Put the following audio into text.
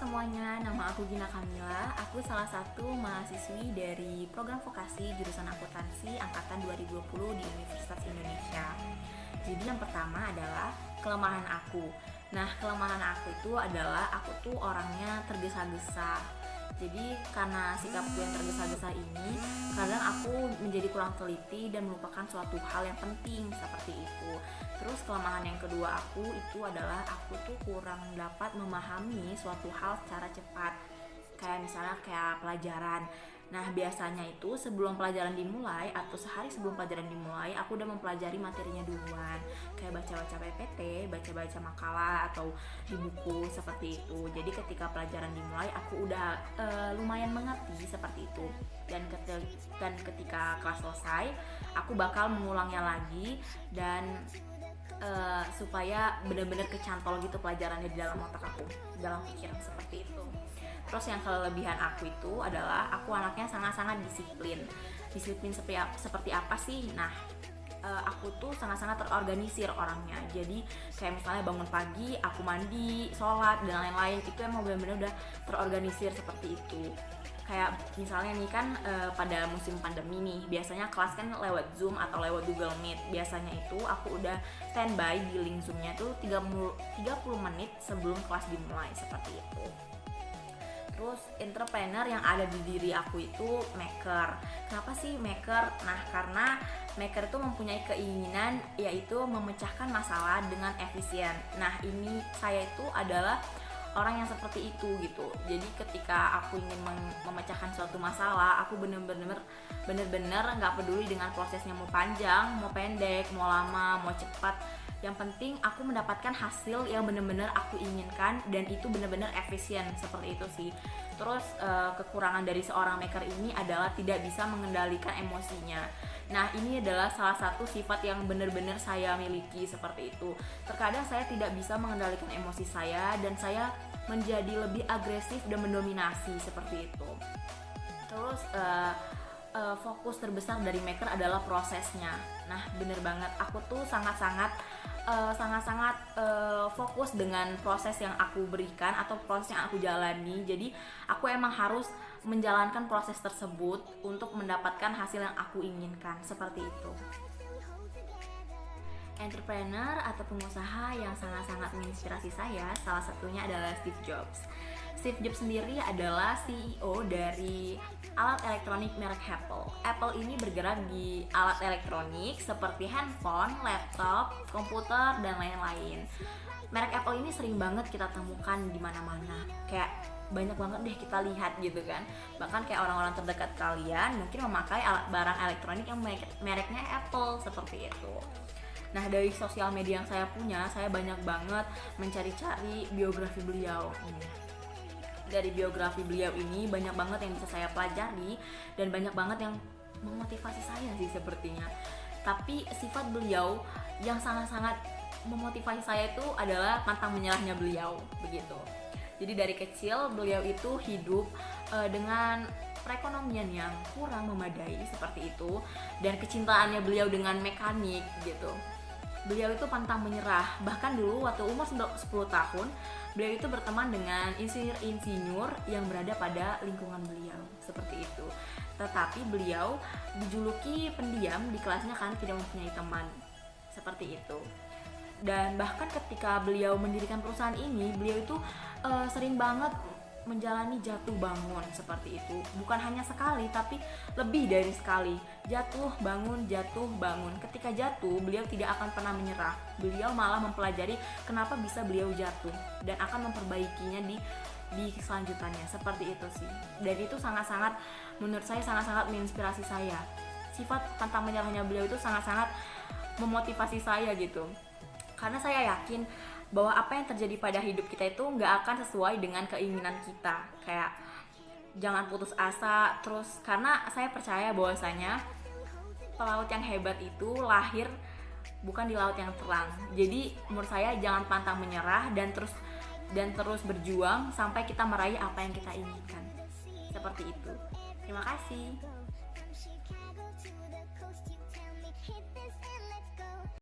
semuanya, nama aku Gina Kamila. Aku salah satu mahasiswi dari program vokasi jurusan akuntansi angkatan 2020 di Universitas Indonesia. Jadi yang pertama adalah kelemahan aku. Nah, kelemahan aku itu adalah aku tuh orangnya tergesa-gesa. Jadi karena sikapku yang tergesa-gesa ini, kadang aku menjadi kurang teliti dan melupakan suatu hal yang penting seperti itu. Terus kelemahan yang kedua aku itu adalah aku tuh kurang dapat memahami suatu hal secara cepat. Kayak misalnya kayak pelajaran. Nah, biasanya itu sebelum pelajaran dimulai atau sehari sebelum pelajaran dimulai, aku udah mempelajari materinya duluan. Kayak baca-baca PPT, baca-baca makalah atau di buku seperti itu. Jadi ketika pelajaran dimulai, aku udah lumayan mengerti seperti itu. Dan ketika kelas selesai, aku bakal mengulangnya lagi dan supaya benar-benar kecantol gitu pelajarannya di dalam otak aku, dalam pikiran seperti itu. Terus yang kelebihan aku itu adalah aku anaknya sangat-sangat disiplin. Disiplin seperti apa sih? Nah, aku tuh sangat-sangat terorganisir orangnya. Jadi kayak misalnya bangun pagi, aku mandi, sholat dan lain-lain, itu emang benar-benar udah terorganisir seperti itu. Kayak misalnya nih kan pada musim pandemi nih, biasanya kelas kan lewat Zoom atau lewat Google Meet. Biasanya itu aku udah standby di link Zoom-nya tuh 30 menit sebelum kelas dimulai seperti itu. Terus entrepreneur yang ada di diri aku itu maker. Kenapa sih maker? Nah, karena maker itu mempunyai keinginan yaitu memecahkan masalah dengan efisien. Nah, ini saya itu adalah orang yang seperti itu gitu. Jadi ketika aku ingin memecahkan suatu masalah, aku bener-bener nggak peduli dengan prosesnya mau panjang, mau pendek, mau lama, mau cepat. Yang penting aku mendapatkan hasil yang benar-benar aku inginkan dan itu benar-benar efisien seperti itu sih. Terus kekurangan dari seorang maker ini adalah tidak bisa mengendalikan emosinya. Nah, ini adalah salah satu sifat yang benar-benar saya miliki seperti itu. Terkadang saya tidak bisa mengendalikan emosi saya dan saya menjadi lebih agresif dan mendominasi seperti itu. Terus fokus terbesar dari maker adalah prosesnya. Nah, bener banget, aku tuh sangat-sangat fokus dengan proses yang aku berikan atau proses yang aku jalani. Jadi aku emang harus menjalankan proses tersebut untuk mendapatkan hasil yang aku inginkan, seperti itu. Entrepreneur atau pengusaha yang sangat-sangat menginspirasi saya, salah satunya adalah Steve Jobs. Steve Jobs sendiri adalah CEO dari alat elektronik merek Apple. Apple ini bergerak di alat elektronik seperti handphone, laptop, komputer, dan lain-lain. Merek Apple ini sering banget kita temukan di mana-mana. Kayak banyak banget deh kita lihat gitu kan. Bahkan kayak orang-orang terdekat kalian mungkin memakai barang elektronik yang mereknya Apple seperti itu. Nah, dari sosial media yang saya punya, saya banyak banget mencari-cari biografi beliau. Dari biografi beliau ini banyak banget yang bisa saya pelajari dan banyak banget yang memotivasi saya sih sepertinya. Tapi sifat beliau yang sangat-sangat memotivasi saya itu adalah pantang menyerahnya beliau, begitu. Jadi dari kecil beliau itu hidup dengan perekonomian yang kurang memadai seperti itu, dan kecintaannya beliau dengan mekanik gitu. Beliau itu pantang menyerah. Bahkan dulu waktu umur 10 tahun, beliau itu berteman dengan insinyur yang berada pada lingkungan beliau, seperti itu. Tetapi beliau dijuluki pendiam di kelasnya karena tidak mempunyai teman, seperti itu. Dan bahkan ketika beliau mendirikan perusahaan ini, beliau itu sering banget menjalani jatuh bangun seperti itu. Bukan hanya sekali, tapi lebih dari sekali. Jatuh bangun, jatuh bangun. Ketika jatuh, beliau tidak akan pernah menyerah. Beliau malah mempelajari kenapa bisa beliau jatuh dan akan memperbaikinya di selanjutannya, seperti itu sih. Dan itu sangat-sangat, menurut saya sangat-sangat menginspirasi saya. Sifat pantang menyerahnya beliau itu sangat-sangat memotivasi saya gitu. Karena saya yakin bahwa apa yang terjadi pada hidup kita itu nggak akan sesuai dengan keinginan kita. Kayak jangan putus asa terus, karena saya percaya bahwasanya pelaut yang hebat itu lahir bukan di laut yang terang. Jadi menurut saya jangan pantang menyerah dan terus berjuang sampai kita meraih apa yang kita inginkan. Seperti itu. Terima kasih.